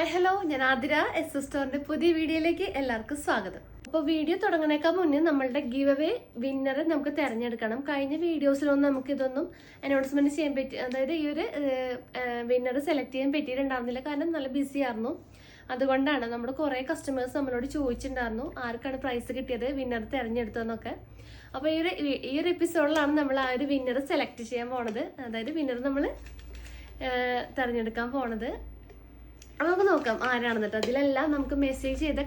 Hi hello, ഞാൻ Athira. S സ്റ്റോറിന്റെ പുതിയ വീഡിയോയിലേക്ക് എല്ലാവർക്കും സ്വാഗതം. അപ്പോൾ വീഡിയോ തുടങ്ങുന്നേക്കാൾ മുന്നേ നമ്മളുടെ ഗിവ് അവേ വിന്നറെ നമുക്ക് തിരഞ്ഞെടുക്കണം. കഴിഞ്ഞ വീഡിയോസിലൊന്നും നമുക്ക് ഇതൊന്നും അനൗൺസ്മെന്റ് ചെയ്യാൻ പറ്റി, അതായത് ഈ ഒരു വിന്നറെ സെലക്ട് ചെയ്യാൻ പറ്റിയിട്ടുണ്ടായിരുന്നില്ല. കാരണം നല്ല ബിസി ആയിരുന്നു. അതുകൊണ്ടാണ് നമ്മുടെ കുറേ കസ്റ്റമേഴ്സ് നമ്മളോട് ചോദിച്ചിട്ടുണ്ടായിരുന്നു ആർക്കാണ് പ്രൈസ് കിട്ടിയത്, വിന്നർ തിരഞ്ഞെടുത്തതെന്നൊക്കെ. അപ്പോൾ ഈ ഒരു എപ്പിസോഡിലാണ് നമ്മൾ ആ ഒരു വിന്നർ സെലക്ട് ചെയ്യാൻ പോണത്, അതായത് വിന്നർ നമ്മൾ തിരഞ്ഞെടുക്കാൻ പോണത്. അപ്പോൾ നമുക്ക് നോക്കാം ആരാണെന്ന് കേട്ടോ. അതിലെല്ലാം നമുക്ക് മെസ്സേജ് ചെയ്ത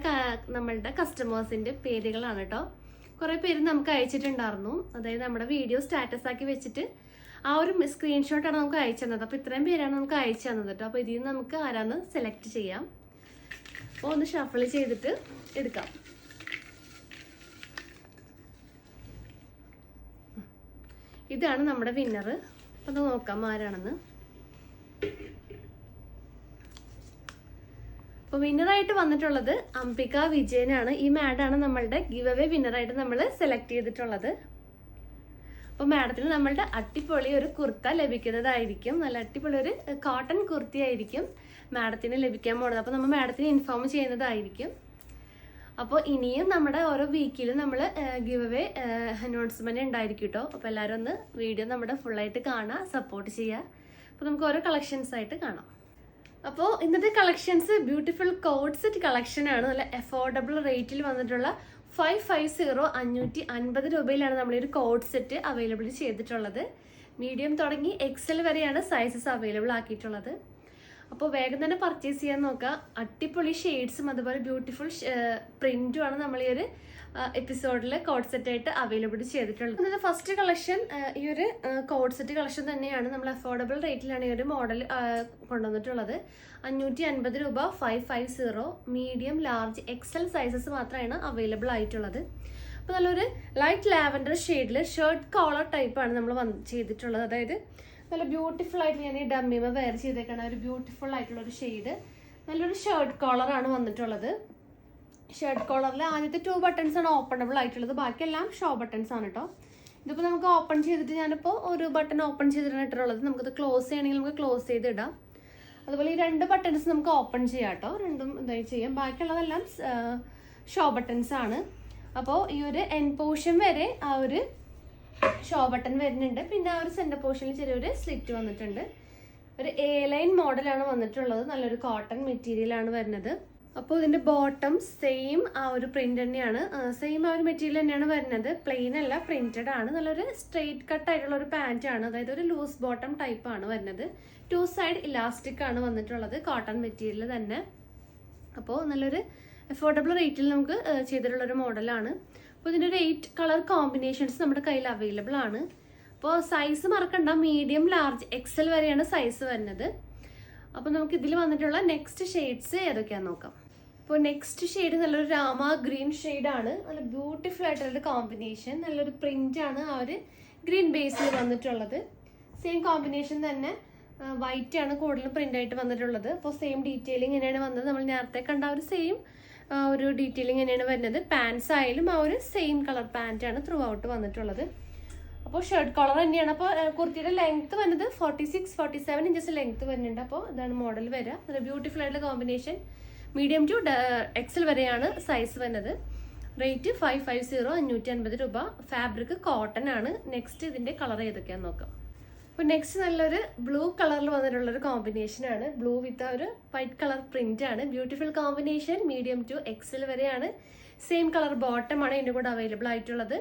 നമ്മളുടെ കസ്റ്റമേഴ്സിൻ്റെ പേരുകളാണ് കേട്ടോ. കുറേ പേര് നമുക്ക് അയച്ചിട്ടുണ്ടായിരുന്നു, അതായത് നമ്മുടെ വീഡിയോ സ്റ്റാറ്റസ് ആക്കി വെച്ചിട്ട് ആ ഒരു സ്ക്രീൻഷോട്ടാണ് നമുക്ക് അയച്ചു തന്നത്. അപ്പോൾ ഇത്രയും പേരാണ് നമുക്ക് അയച്ചു തന്നത് കേട്ടോ. അപ്പോൾ ഇതിൽ നിന്ന് നമുക്ക് ആരാന്ന് സെലക്ട് ചെയ്യാം. അപ്പോൾ ഒന്ന് ഷഫിൾ ചെയ്തിട്ട് എടുക്കാം. ഇതാണ് നമ്മുടെ വിന്നർ. അപ്പോൾ അത് നോക്കാം ആരാണെന്ന്. അപ്പോൾ വിന്നറായിട്ട് വന്നിട്ടുള്ളത് അംബിക വിജയനാണ്. ഈ മാഡാണ് നമ്മളുടെ ഗിവ് അവേ വിന്നറായിട്ട് നമ്മൾ സെലക്ട് ചെയ്തിട്ടുള്ളത്. അപ്പോൾ മാഡത്തിന് നമ്മളുടെ അടിപൊളി ഒരു കുർത്ത ലഭിക്കുന്നതായിരിക്കും. നല്ല അടിപൊളി ഒരു കോട്ടൺ കുർത്തി ആയിരിക്കും മാഡത്തിന് ലഭിക്കാൻ പോകുന്നത്. അപ്പോൾ നമ്മൾ മാഡത്തിന് ഇൻഫോം ചെയ്യുന്നതായിരിക്കും. അപ്പോൾ ഇനിയും നമ്മുടെ ഓരോ വീക്കിലും നമ്മൾ ഗിവ് അവേ അനൗൺസ്മെന്റ് ഉണ്ടായിരിക്കും കേട്ടോ. അപ്പോൾ എല്ലാവരും ഒന്ന് വീഡിയോ നമ്മുടെ ഫുള്ളായിട്ട് കാണാം, സപ്പോർട്ട് ചെയ്യുക. അപ്പോൾ നമുക്ക് ഓരോ കളക്ഷൻസ് ആയിട്ട് കാണാം. അപ്പോൾ ഇന്നത്തെ കളക്ഷൻസ് ബ്യൂട്ടിഫുൾ കോഡ് സെറ്റ് കളക്ഷനാണ്. നല്ല അഫോർഡബിൾ റേറ്റിൽ വന്നിട്ടുള്ള 550 550 രൂപയിലാണ് നമ്മൾ ഈ ഒരു കോഡ് സെറ്റ് അവൈലബിൾ ചെയ്തിട്ടുള്ളത്. മീഡിയം തുടങ്ങി എക്സൽ വരെയാണ് സൈസസ് അവൈലബിൾ ആക്കിയിട്ടുള്ളത്. അപ്പോൾ വേഗം തന്നെ പർച്ചേസ് ചെയ്യാൻ നോക്കുക. അടിപൊളി ഷെയ്ഡ്സും അതുപോലെ ബ്യൂട്ടിഫുൾ പ്രിന്റും ആണ് നമ്മൾ ഈ ഒരു എപ്പിസോഡിൽ കോഡ് സെറ്റ് ആയിട്ട് അവൈലബിൾ ചെയ്തിട്ടുള്ളത്. ഫസ്റ്റ് കളക്ഷൻ ഈ ഒരു കോഡ് സെറ്റ് കളക്ഷൻ തന്നെയാണ്. നമ്മൾ അഫോർഡബിൾ റേറ്റിലാണ് ഈ ഒരു മോഡൽ കൊണ്ടുവന്നിട്ടുള്ളത്. 550 രൂപ 550. മീഡിയം ലാർജ് എക്സൽ സൈസസ് മാത്രമാണ് അവൈലബിൾ ആയിട്ടുള്ളത്. അപ്പോൾ നല്ലൊരു ലൈറ്റ് ലാവൻഡർ ഷെയ്ഡിൽ ഷർട്ട് കോളർ ടൈപ്പാണ് നമ്മൾ ചെയ്തിട്ടുള്ളത്. അതായത് നല്ല ബ്യൂട്ടിഫുൾ ആയിട്ട് ഞാൻ ഈ ഡമ്മിമ വെയർ ചെയ്തേക്കാണ്. ഒരു ബ്യൂട്ടിഫുൾ ആയിട്ടുള്ള ഒരു ഷെയ്ഡ്, നല്ലൊരു ഷർട്ട് കോളറാണ് വന്നിട്ടുള്ളത്. ഷർട്ട് കോളറിൽ ആദ്യത്തെ 2 ബട്ടൺസ് ആണ് ഓപ്പണബിൾ ആയിട്ടുള്ളത്, ബാക്കിയെല്ലാം ഷോ ബട്ടൺസ് ആണ് കേട്ടോ. ഇതിപ്പോൾ നമുക്ക് ഓപ്പൺ ചെയ്തിട്ട് ഞാനിപ്പോൾ ഒരു ബട്ടൺ ഓപ്പൺ ചെയ്തിട്ടാണ് ഇട്ടിട്ടുള്ളത്. നമുക്കത് ക്ലോസ് ചെയ്യണമെങ്കിൽ നമുക്ക് ക്ലോസ് ചെയ്തിടാം. അതുപോലെ ഈ 2 ബട്ടൺസ് നമുക്ക് ഓപ്പൺ ചെയ്യാം കേട്ടോ. രണ്ടും ഇതായി ചെയ്യാം. ബാക്കിയുള്ളതെല്ലാം ഷോ ബട്ടൺസ് ആണ്. അപ്പോൾ ഈ ഒരു എൻ പോർഷൻ വരെ ആ ഒരു ഷോ ബട്ടൺ വരുന്നുണ്ട്. പിന്നെ ആ ഒരു സെന്റർ പോർഷനിൽ ചെറിയൊരു സ്ലിറ്റ് വന്നിട്ടുണ്ട്. ഒരു എ ലൈൻ മോഡലാണ് വന്നിട്ടുള്ളത്. നല്ലൊരു കോട്ടൺ മെറ്റീരിയലാണ് വരുന്നത്. അപ്പോൾ ഇതിന്റെ ബോട്ടം സെയിം ആ ഒരു പ്രിന്റ് തന്നെയാണ്, സെയിം ആ ഒരു മെറ്റീരിയൽ തന്നെയാണ് വരുന്നത്. പ്ലെയിൻ അല്ല, പ്രിന്റഡ് ആണ്. നല്ലൊരു സ്ട്രെയിറ്റ് കട്ട് ആയിട്ടുള്ള ഒരു പാന്റ് ആണ്, അതായത് ഒരു ലൂസ് ബോട്ടം ടൈപ്പ് ആണ് വരുന്നത്. 2 സൈഡ് ഇലാസ്റ്റിക് ആണ് വന്നിട്ടുള്ളത്, കോട്ടൺ മെറ്റീരിയൽ തന്നെ. അപ്പോൾ നല്ലൊരു അഫോർഡബിൾ റേറ്റിൽ നമുക്ക് ചെയ്തിട്ടുള്ള ഒരു മോഡലാണ്. അപ്പോൾ ഇതിൻ്റെ ഒരു 8 കളർ കോമ്പിനേഷൻസ് നമ്മുടെ കയ്യിൽ അവൈലബിൾ ആണ്. അപ്പോൾ സൈസ് മറക്കണ്ട, മീഡിയം ലാർജ് എക്സൽ വരെയാണ് സൈസ് വരുന്നത്. അപ്പോൾ നമുക്ക് ഇതിൽ വന്നിട്ടുള്ള നെക്സ്റ്റ് ഷെയ്ഡ്സ് ഏതൊക്കെയാണെന്ന് നോക്കാം. അപ്പോൾ നെക്സ്റ്റ് ഷെയ്ഡ് നല്ലൊരു രാമ ഗ്രീൻ ഷെയ്ഡാണ്. നല്ല ബ്യൂട്ടിഫുൾ ആയിട്ടുള്ളൊരു കോമ്പിനേഷൻ, നല്ലൊരു പ്രിന്റ് ആണ് ആ ഒരു ഗ്രീൻ ബേസിൽ വന്നിട്ടുള്ളത്. സെയിം കോമ്പിനേഷൻ തന്നെ വൈറ്റ് ആണ് കൂടുതലും പ്രിന്റ് ആയിട്ട് വന്നിട്ടുള്ളത്. അപ്പോൾ സെയിം ഡീറ്റെയിലിംഗ് തന്നെയാണ് വന്നത്. നമ്മൾ നേരത്തെ കണ്ട ഒരു സെയിം ഒരു ഡീറ്റെയിലിംഗ് തന്നെയാണ് വരുന്നത്. പാൻസ് ആയാലും ആ ഒരു സെയിം കളർ പാൻറ് ആണ് ത്രൂ ഔട്ട് വന്നിട്ടുള്ളത്. അപ്പോൾ ഷർട്ട് കോളർ തന്നെയാണ്. അപ്പോൾ കുർത്തിയുടെ ലെങ്ത് വരുന്നത് 46-47 ഇഞ്ചസ് ലെങ്ത് വരുന്നുണ്ട്. അപ്പോൾ ഇതാണ് മോഡൽ വരിക. ഒരു ബ്യൂട്ടിഫുൾ ആയിട്ടുള്ള കോമ്പിനേഷൻ. മീഡിയം ടു എക്സൽ വരെയാണ് സൈസ് വരുന്നത്. റേറ്റ് 550 550 രൂപ. ഫാബ്രിക് കോട്ടൺ ആണ്. നെക്സ്റ്റ് ഇതിന്റെ കളർ ഏതൊക്കെയാന്ന് നോക്കാം. അപ്പോൾ നെക്സ്റ്റ് നല്ലൊരു ബ്ലൂ കളറിൽ വന്നിട്ടുള്ളൊരു കോമ്പിനേഷനാണ്. ബ്ലൂ വിത്ത് ഒരു വൈറ്റ് കളർ പ്രിന്റ് ആണ്. Beautiful combination. Medium to XL വരെയാണ്. സെയിം കളർ ബോട്ടം ആണ് ഇതിൻ്റെ കൂടെ അവൈലബിൾ ആയിട്ടുള്ളത്.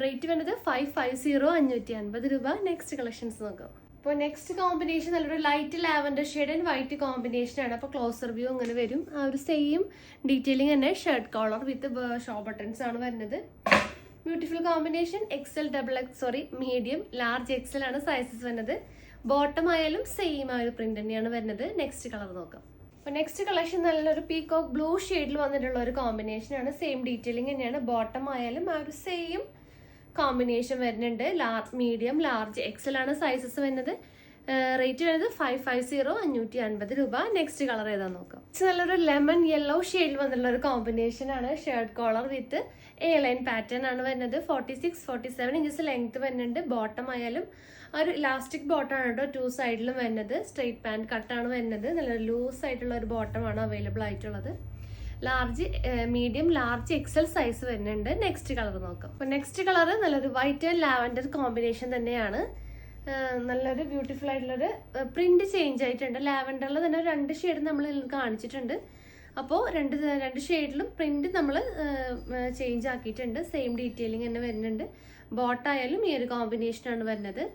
റേറ്റ് വരുന്നത് 550 550 രൂപ. നെക്സ്റ്റ് കളക്ഷൻസ് നോക്കാം. അപ്പോൾ നെക്സ്റ്റ് കോമ്പിനേഷൻ നല്ലൊരു light lavender shade and white combination ആണ്. അപ്പോൾ ക്ലോസർ വ്യൂ അങ്ങനെ വരും. ആ ഒരു സെയിം ഡീറ്റെയിലിംഗ് തന്നെ ഷർട്ട് കോളർ വിത്ത് ഷോ ബട്ടൺസ് ആണ് വരുന്നത്. Beautiful combination. Excel medium large XL ആണ് സൈസസ് വരുന്നത്. ബോട്ടം ആയാലും സെയിം ആ ഒരു പ്രിന്റ് തന്നെയാണ് വരുന്നത്. നെക്സ്റ്റ് കളർ നോക്കാം. അപ്പോൾ നെക്സ്റ്റ് കളക്ഷൻ നല്ലൊരു പീകോക്ക് ബ്ലൂ ഷെയ്ഡിൽ വന്നിട്ടുള്ള ഒരു കോമ്പിനേഷൻ ആണ്. സെയിം ഡീറ്റെയിലിംഗ് തന്നെയാണ്. ബോട്ടം ആയാലും ആ ഒരു സെയിം കോമ്പിനേഷൻ വരുന്നുണ്ട്. മീഡിയം ലാർജ് എക്സൽ ആണ് സൈസസ് വരുന്നത്. റേറ്റ് വരുന്നത് 550 550 രൂപ. നെക്സ്റ്റ് കളർ ഏതാന്ന് നോക്കാം. നല്ലൊരു ലെമൺ യെല്ലോ ഷെയ്ഡിൽ വന്നിട്ടുള്ള ഒരു കോമ്പിനേഷൻ ആണ്. Shirt collar with A line pattern ആണ് വരുന്നത്. 46-47 ഇഞ്ചസ് ലെങ്ത് വരുന്നുണ്ട്. ബോട്ടം ആയാലും ആ ഒരു ഇലാസ്റ്റിക് ബോട്ടമാണ് കേട്ടോ 2 സൈഡിലും വരുന്നത്. സ്ട്രെയിറ്റ് പാൻറ് കട്ടാണ് വരുന്നത്. നല്ല ലൂസ് ആയിട്ടുള്ള ഒരു ബോട്ടമാണ് അവൈലബിൾ ആയിട്ടുള്ളത്. Large, medium, large, XL size വരുന്നുണ്ട്. നെക്സ്റ്റ് കളർ നോക്കാം. അപ്പോൾ നെക്സ്റ്റ് കളർ നല്ലൊരു വൈറ്റ് ആൻഡ് ലാവൻഡർ കോമ്പിനേഷൻ തന്നെയാണ്. നല്ലൊരു ബ്യൂട്ടിഫുൾ ആയിട്ടുള്ളൊരു പ്രിന്റ് ചേഞ്ച് ആയിട്ടുണ്ട്. ലാവൻഡറിൽ തന്നെ 2 ഷെയ്ഡ് നമ്മൾ കാണിച്ചിട്ടുണ്ട്. അപ്പോൾ രണ്ട് ഷെയ്ഡിലും പ്രിന്റ് നമ്മൾ ചേഞ്ച് ആക്കിയിട്ടുണ്ട്. സെയിം ഡീറ്റെയിലിംഗ് തന്നെ വരുന്നുണ്ട്. ബോട്ടായാലും ഈ ഒരു കോമ്പിനേഷനാണ് വരുന്നത്.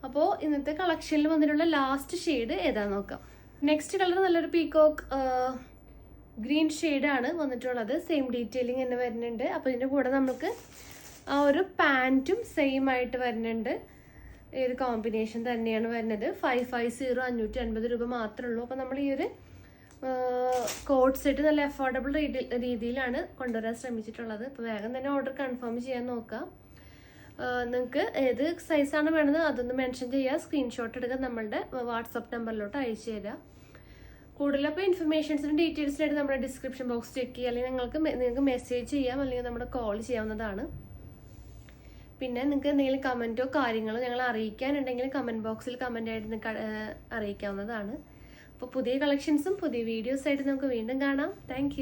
അപ്പോൾ ഇന്നത്തെ കളക്ഷനിൽ വന്നിട്ടുള്ള ലാസ്റ്റ് ഷെയ്ഡ് ഏതാണെന്ന് നോക്കാം. നെക്സ്റ്റ് കളർ നല്ലൊരു പീകോക്ക് ഗ്രീൻ ഷെയ്ഡാണ് വന്നിട്ടുള്ളത്. സെയിം ഡീറ്റെയിലിംഗ് തന്നെ വരുന്നുണ്ട്. അപ്പോൾ ഇതിൻ്റെ കൂടെ നമുക്ക് ആ ഒരു പാൻറ്റും സെയിം ആയിട്ട് വരുന്നുണ്ട്. ഈ ഒരു കോമ്പിനേഷൻ തന്നെയാണ് വരുന്നത്. 550 550 രൂപ മാത്രമേ ഉള്ളൂ. അപ്പോൾ നമ്മൾ ഈ ഒരു കോഡ് സെറ്റ് നല്ല അഫോർഡബിൾ രീതിയിലാണ് കൊണ്ടുവരാൻ ശ്രമിച്ചിട്ടുള്ളത്. അപ്പോൾ വേഗം തന്നെ ഓർഡർ കൺഫേം ചെയ്യാൻ നോക്കാം. നിങ്ങൾക്ക് ഏത് സൈസാണ് വേണ്ടത് അതൊന്ന് മെൻഷൻ ചെയ്യുക. സ്ക്രീൻഷോട്ട് എടുക്കുക, നമ്മളുടെ വാട്സപ്പ് നമ്പറിലോട്ട് അയച്ചു തരിക. കൂടുതൽ അപ്പോൾ ഇൻഫർമേഷൻസിനും ഡീറ്റെയിൽസിനായിട്ട് നമ്മുടെ ഡിസ്ക്രിപ്ഷൻ ബോക്സ് ചെക്ക് ചെയ്യുക, അല്ലെങ്കിൽ നിങ്ങൾക്ക് മെസ്സേജ് ചെയ്യാം, അല്ലെങ്കിൽ നമ്മുടെ കോൾ ചെയ്യാവുന്നതാണ്. പിന്നെ നിങ്ങൾക്ക് എന്തെങ്കിലും കമൻറ്റോ കാര്യങ്ങളോ ഞങ്ങൾ അറിയിക്കാനുണ്ടെങ്കിൽ കമൻറ്റ് ബോക്സിൽ കമൻറ്റായിട്ട് അറിയിക്കാവുന്നതാണ്. അപ്പോൾ പുതിയ കളക്ഷൻസും പുതിയ വീഡിയോസായിട്ട് നമുക്ക് വീണ്ടും കാണാം. താങ്ക്